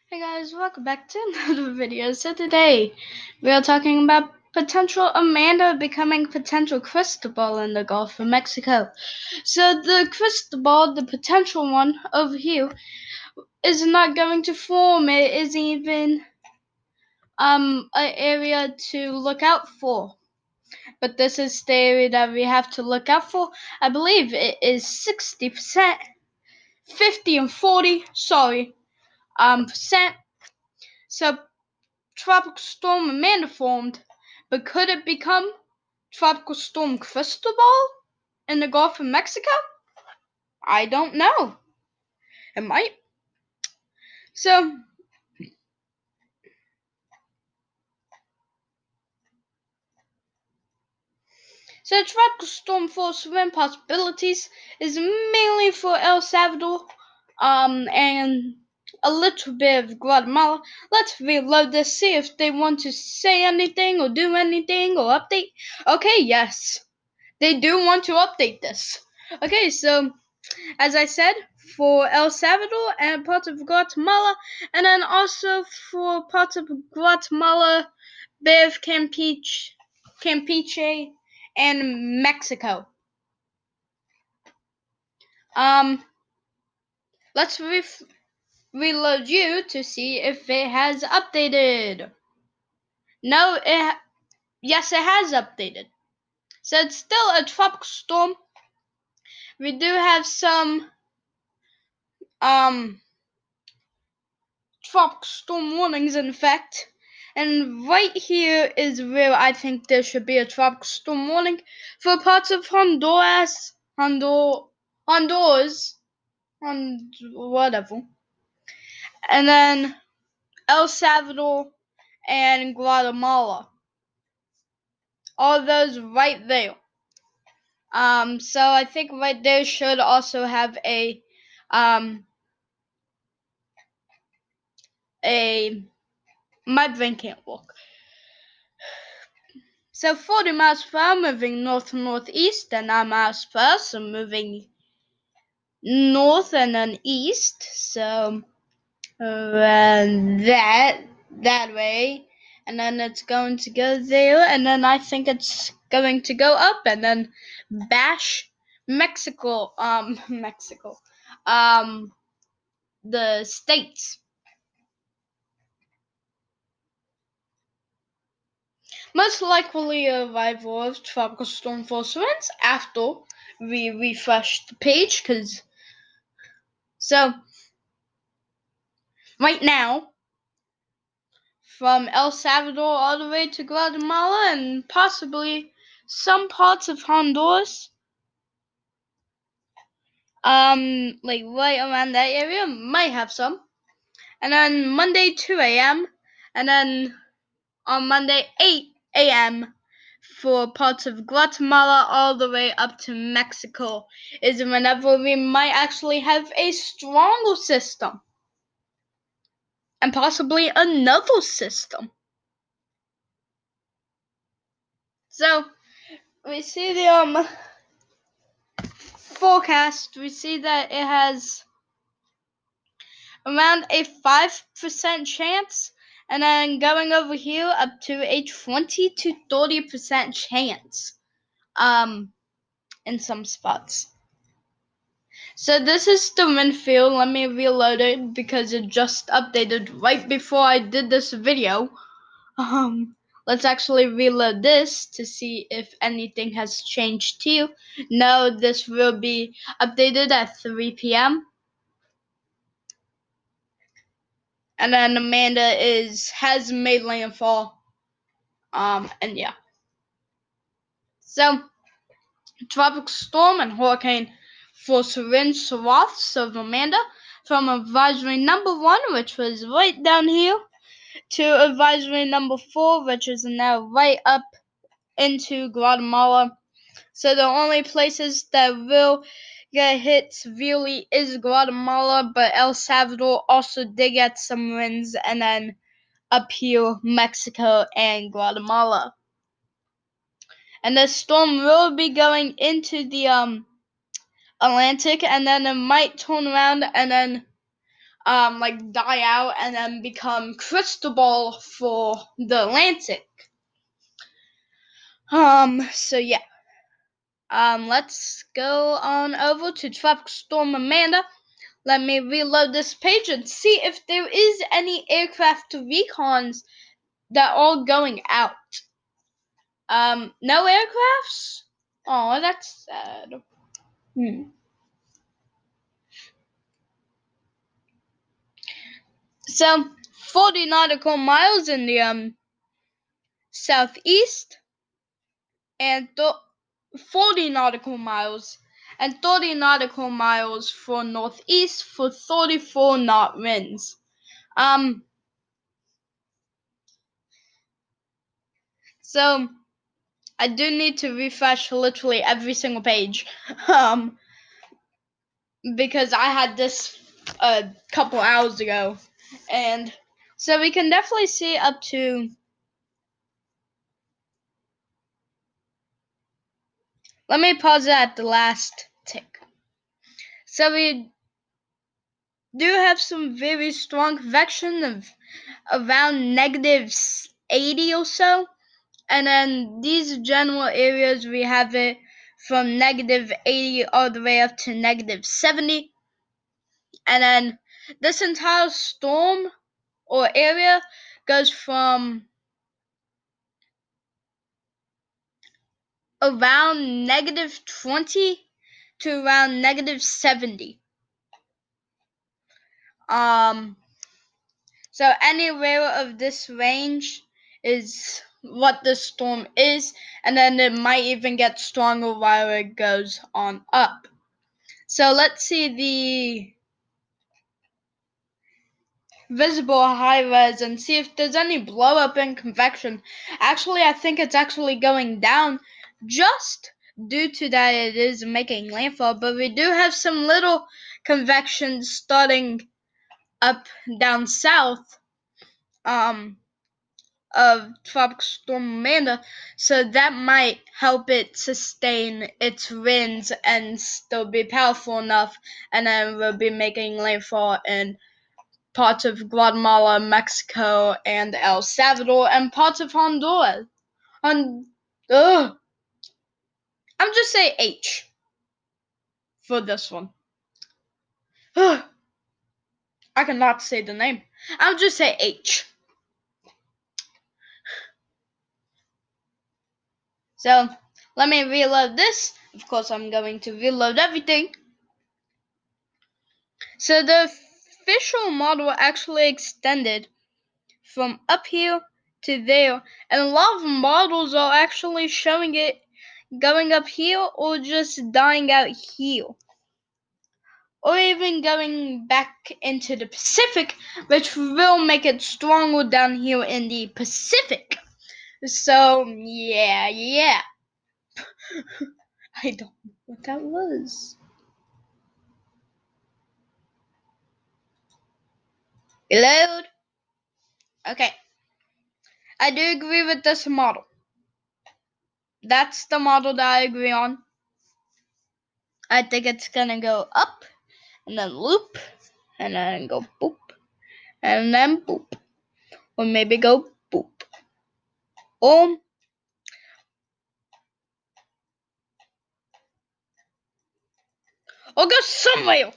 Hey guys, welcome back to another video. So today we are talking about potential Amanda becoming potential Cristobal in the Gulf of Mexico. So the Cristobal, the potential one over here, is not going to form. It isn't even an area to look out for. But this is the area that we have to look out for. I believe it is 60%, 50 and 40, percent. So Tropical Storm Amanda formed, but could it become Tropical Storm Cristobal in the Gulf of Mexico? I don't know. It might. So Tropical Storm Force wind possibilities is mainly for El Salvador, and a little bit of Guatemala. Let's reload this, see if they want to say anything or do anything or update. Okay, yes. They do want to update this. Okay, so as I said, for El Salvador and parts of Guatemala, and then also for parts of Guatemala, Bay of Campeche, and Mexico. Let's reload you to see if it has updated. No, yes, it has updated. So it's still a tropical storm. We do have some tropical storm warnings in effect. And right here is where I think there should be a tropical storm warning for parts of Honduras, whatever. And then El Salvador and Guatemala. All those right there. So I think right there should also have a my brain can't work. So 40 miles per hour moving north to northeast, and 9 miles per hour, so moving north and then east. So that way, and then it's going to go there, and then I think it's going to go up and then bash Mexico, the states. Most likely arrival of tropical storm force winds after we refresh the page, so right now from El Salvador all the way to Guatemala and possibly some parts of Honduras, like right around that area, might have some. And then Monday 2 a.m. and then on Monday 8 a.m. for parts of Guatemala all the way up to Mexico is whenever we might actually have a stronger system. And possibly another system. So we see the forecast, we see that it has around a 5% chance, and then going over here up to a 20 to 30% chance in some spots. So this is the wind field. Let me reload it because it just updated right before I did this video. Let's actually reload this to see if anything has changed here. No, this will be updated at 3 p.m. And then Amanda has made landfall. And yeah. So, tropical storm and hurricane force winds swaths of Amanda from advisory number 1, which was right down here, to advisory number 4, which is now right up into Guatemala. So the only places that will get hit severely is Guatemala, but El Salvador also did get some winds, and then up here, Mexico and Guatemala. And the storm will be going into the Atlantic, and then it might turn around and then like die out and then become Cristobal for the Atlantic. So yeah. Let's go on over to Tropical Storm Amanda. Let me reload this page and see if there is any aircraft recons that are going out. No aircrafts? Oh, that's sad. So, 40 nautical miles in the southeast, and 40 nautical miles, and 30 nautical miles for northeast for 34 knot winds. So I do need to refresh literally every single page, because I had this a couple hours ago, and so we can definitely see up to. Let me pause it at the last tick. So we do have some very strong convection of around -80 or so, and then these general areas we have it from -80 all the way up to -70, and then this entire storm or area goes from around -20 to around -70. So anywhere of this range is what the storm is, and then it might even get stronger while it goes on up. So let's see the visible high res and see if there's any blow up in convection. Actually, I think it's actually going down just due to that it is making landfall, but we do have some little convection starting up down south of Tropical Storm Amanda, so that might help it sustain its winds and still be powerful enough, and then we'll be making landfall in parts of Guatemala, Mexico, and El Salvador, and parts of Honduras. I'm just saying H for this one. I cannot say the name. I'll just say H. So let me reload this. Of course, I'm going to reload everything. So the official model actually extended from up here to there, and a lot of models are actually showing it going up here or just dying out here, or even going back into the Pacific, which will make it stronger down here in the Pacific. So yeah. I don't know what that was. Reload. Okay. I do agree with this model. That's the model that I agree on. I think it's gonna go up and then loop and then go boop and then boop, or maybe go boop, or go somewhere.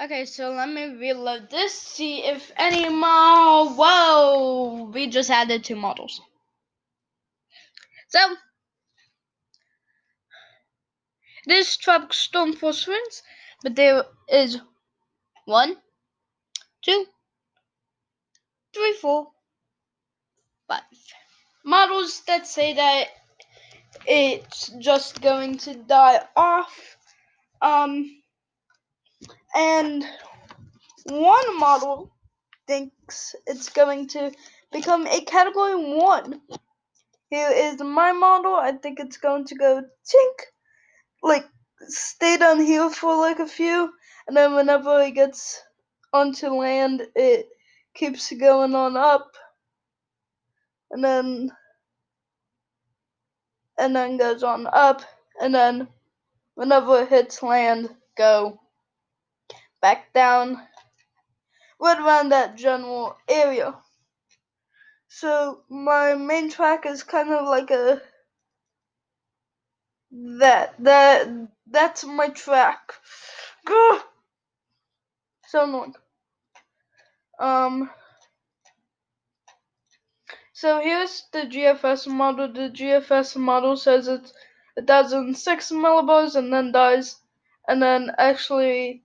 Okay, so let me reload this, see if any more. Whoa, we just added 2 models. So this tropical storm force winds, but there is 1, 2, 3, 4, 5 models that say that it's just going to die off. And one model thinks it's going to become a category 1. Here is my model. I think it's going to go tink, like stay down here for like a few, and then whenever it gets onto land, it keeps going on up, and then goes on up, and then whenever it hits land, go back down right around that general area. So my main track is kind of like that's my track. Gah! So annoying. So here's the GFS model. The GFS model says it does in 6 millibars and then dies, and then actually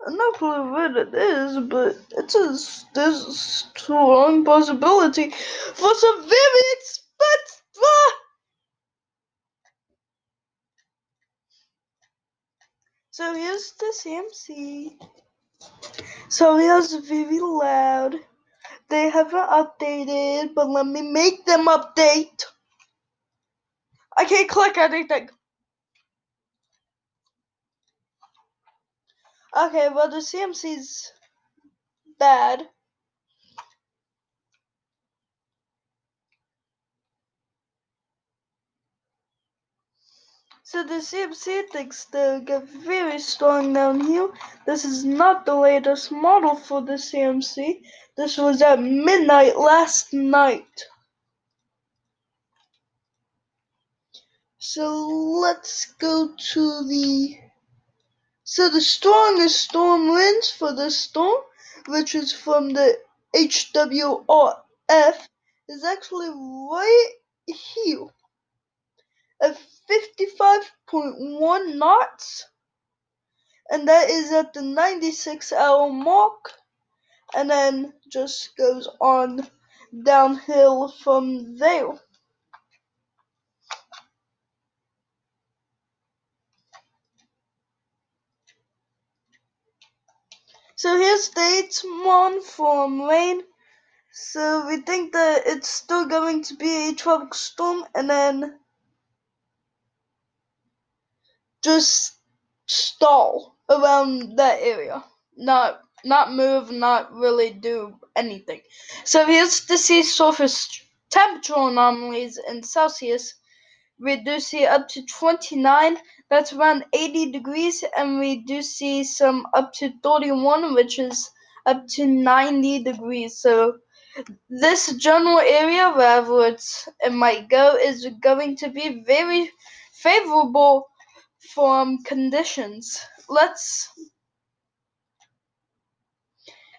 I'm not clue what it is, but it says there's a strong possibility for some very expensive. So here's the CMC. So here's very loud. They haven't updated, but let me make them update. I can't click anything. Okay, well the CMC's bad. So the CMC thinks they'll get very strong down here. This is not the latest model for the CMC. This was at midnight last night. So let's go to the strongest storm winds for this storm, which is from the HWRF, is actually right here at 55.1 knots, and that is at the 96-hour mark, and then just goes on downhill from there. So here's the 8th from rain. So we think that it's still going to be a tropical storm, and then just stall around that area. Not move, not really do anything. So here's the sea surface temperature anomalies in Celsius. We do see up to 29, that's around 80 degrees, and we do see some up to 31, which is up to 90 degrees. So this general area, wherever it might go, is going to be very favorable for conditions.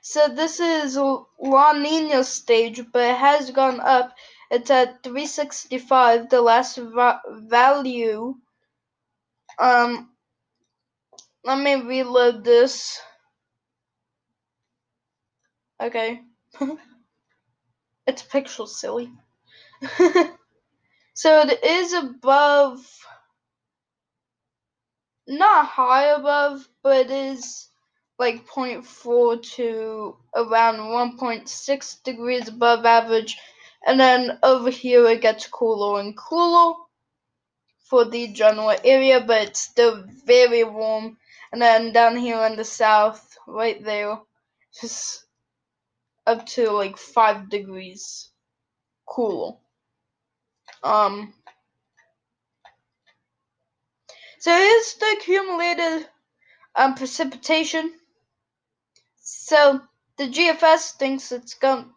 So this is La Nina stage, but it has gone up. It's at 365, the last value. Let me reload this. Okay. It's pixel silly. So it is above, not high above, but it is like 0.4 to around 1.6 degrees above average. And then over here it gets cooler and cooler for the general area, but it's still very warm. And then down here in the south, right there, just up to like 5 degrees cooler. So here's the accumulated precipitation. So the GFS thinks it's going.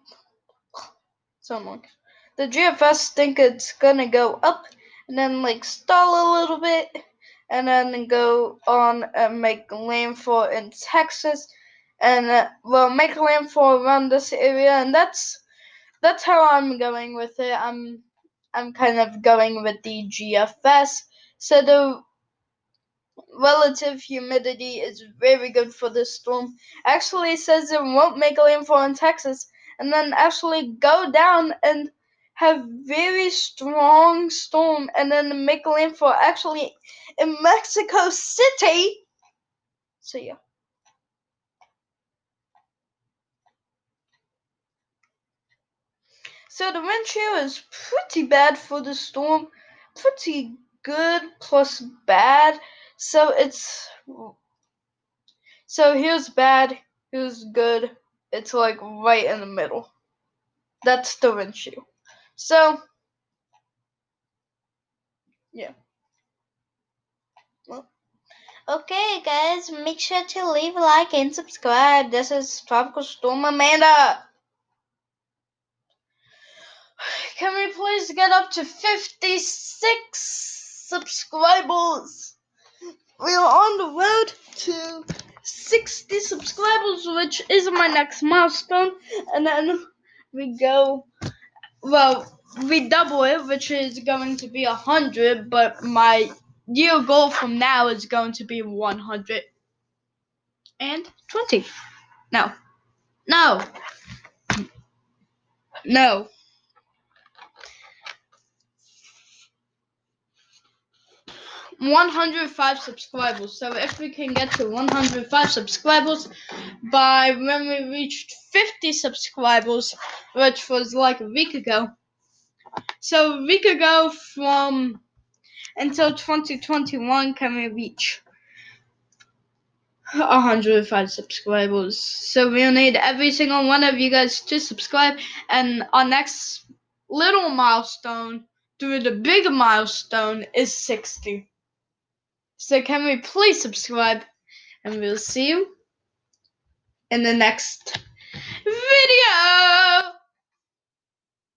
The GFS think it's gonna go up and then like stall a little bit, and then go on and make landfall in Texas, and make landfall around this area, and that's how I'm going with it. I'm kind of going with the GFS. So the relative humidity is very good for this storm. Actually, it says it won't make landfall in Texas, and then actually go down and have very strong storm, and then make landfall actually in Mexico City. So yeah. So the wind chill is pretty bad for the storm. Pretty good plus bad. So here's bad, here's good. It's like right in the middle. That's the wind chill. So Yeah. Well, okay, guys, make sure to leave a like and subscribe. This is Tropical Storm Amanda. Can we please get up to 56 subscribers? We are on the road to 60 subscribers, which is my next milestone. And then we go, well, we double it, which is going to be 100, but my year goal from now is going to be 120. No. No. No. 105 subscribers. So if we can get to 105 subscribers by when we reached 50 subscribers, which was like a week ago. So a week ago from until 2021 can we reach 105 subscribers. So we'll need every single one of you guys to subscribe, and our next little milestone through the big milestone is 60. So can we please subscribe, and we'll see you in the next video.